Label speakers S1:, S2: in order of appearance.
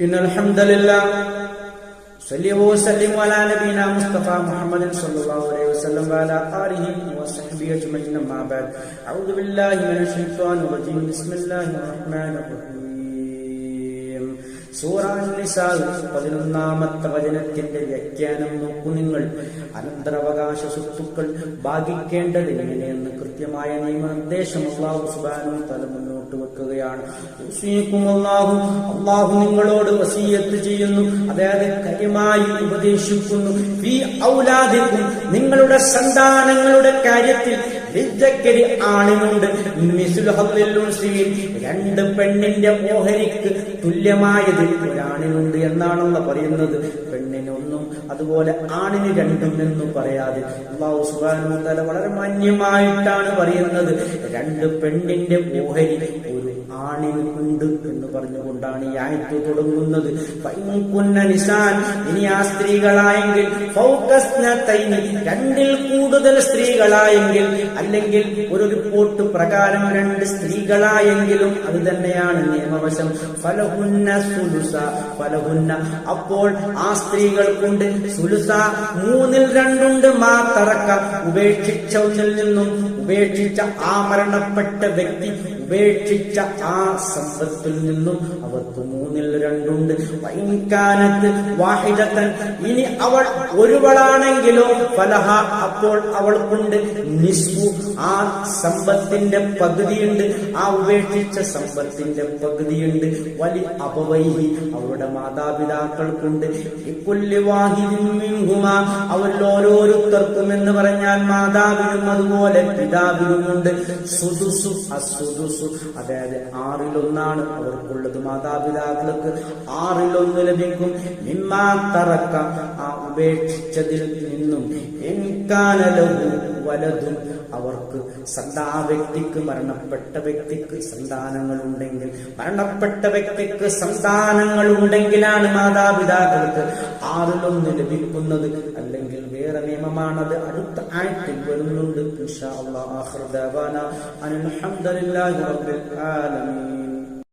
S1: إن الحمد لله صلى وسلم على نبينا مصطفى محمد صلى الله عليه وسلم وعلى آله وصحبه أجمعين أما بعد أعوذ بالله من الشيطان الرجيم بسم الله الرحمن الرحيم സൂറ അൻ-നിസാ 11-ാമത്തെ വചനത്തിന്റെ വ്യാഖ്യാനം നോക്കൂ നിങ്ങൾ. അനന്തരാവകാശ സ്വത്തുക്കൾ ഭാഗിക്കേണ്ടത് എങ്ങനെയെന്ന് കൃത്യമായ നിയമനിർദ്ദേശം അല്ലാഹു സുബ്ഹാനഹു വ തആല മുന്നോട്ട് വെക്കുകയാണ്. അല്ലാഹു നിങ്ങളോട് വസിയത്ത് ചെയ്യുന്നു, അതായത് കാര്യമായി ഉപദേശിക്കുന്നു. ഫീ ഔലാദിക്കും, നിങ്ങളുടെ സന്താനങ്ങളുടെ കാര്യത്തിൽ ആണിനുണ്ട് രണ്ട് പെണ്ണിന്റെ ഓഹരിക്ക് തുല്യമായത് ഒരാണിനുണ്ട് എന്നാണല്ലോ പറയുന്നത്. പെണ്ണിന് ഒന്നും അതുപോലെ ആണിന് രണ്ടും എന്നും പറയാതെ അല്ലാഹു സുബ്ഹാനഹു വ തആല വളരെ മാന്യമായിട്ടാണ് പറയുന്നത്. രണ്ട് പെണ്ണിന്റെ ഓഹരി ഒരു ആണിന് ഉണ്ട് എന്ന് പറഞ്ഞുകൊണ്ടാണ് ഈ ആയത്ത് തുടങ്ങുന്നത്. ഇനി ആ സ്ത്രീകളായെങ്കിൽ രണ്ടിൽ കൂടുതൽ സ്ത്രീകളായെങ്കിൽ, അല്ലെങ്കിൽ ഒരു റിപ്പോർട്ട് പ്രകാരം രണ്ട് സ്ത്രീകളായെങ്കിലും അത് തന്നെയാണ് നിയമവശം. ഫലഹുന്ന സുലുസ, ഫലഹുന്ന അപ്പോൾ ആ സ്ത്രീകൾക്കുണ്ട് സുലുസ, മൂന്നിൽ രണ്ടുണ്ട്. മാ തറക്ക, ഉപേക്ഷിച്ച ഒന്നിൽ നിന്നും, ഉപേക്ഷിച്ച ആ മരണപ്പെട്ട വ്യക്തി ഉപേക്ഷിച്ച ആ സമ്പത്തിൽ നിന്നും അവർക്ക് മൂന്നിൽ രണ്ടുണ്ട്. വൈകാനത്ത് വാഹിദത്തൻ, ഇനി അവൾ ഒരുവളാണെങ്കിലോ ഫലഹ, അപ്പോൾ അവൾക്കുണ്ട് നിസ്ഫു, ആ സമ്പത്തിന്റെ പകുതിയുണ്ട്, ആ ഉപേക്ഷിച്ച സമ്പത്തിന്റെ പകുതിയുണ്ട്. വലി അബവൈഹി, അവരുടെ മാതാപിതാക്കൾക്കുണ്ട്. ഇക്കുല്ലി വാഹിദിൻ മിൻഹുമാ, അവരിൽ ഓരോരുത്തർക്കും എന്ന് പറഞ്ഞാൽ മാതാവിനും അതുപോലെ പിതാവിനുമുണ്ട്. സുദുസു, അസുദുസു, അതായത് 1/6 അവർക്കുള്ളത്. മാതാപിതാക്കൾക്ക് 1/6 ലഭിക്കും. മിമ്മാ തറക്ക, ആ ഉപേക്ഷിച്ചതിൽ നിന്നും. ഇൻകാനലഹു വലതും, അവർക്ക് ആ വ്യക്തിക്ക്, മരണപ്പെട്ട വ്യക്തിക്ക് സന്താനങ്ങൾ ഉണ്ടെങ്കിൽ, മരണപ്പെട്ട വ്യക്തിക്ക് സന്താനങ്ങൾ ഉണ്ടെങ്കിലാണ് മാതാപിതാക്കൾക്ക് 1/6 ലഭിക്കുന്നത്. അല്ലെങ്കിൽ വേറെ നിയമമാണത് അടുത്ത ആയത്തിൽ വരുന്നുണ്ട്. ഇൻഷാ അല്ലാഹ്. ആഖിറു ദഅവാനാ അൽഹംദുലില്ലാഹി റബ്ബിൽ ആലമീൻ.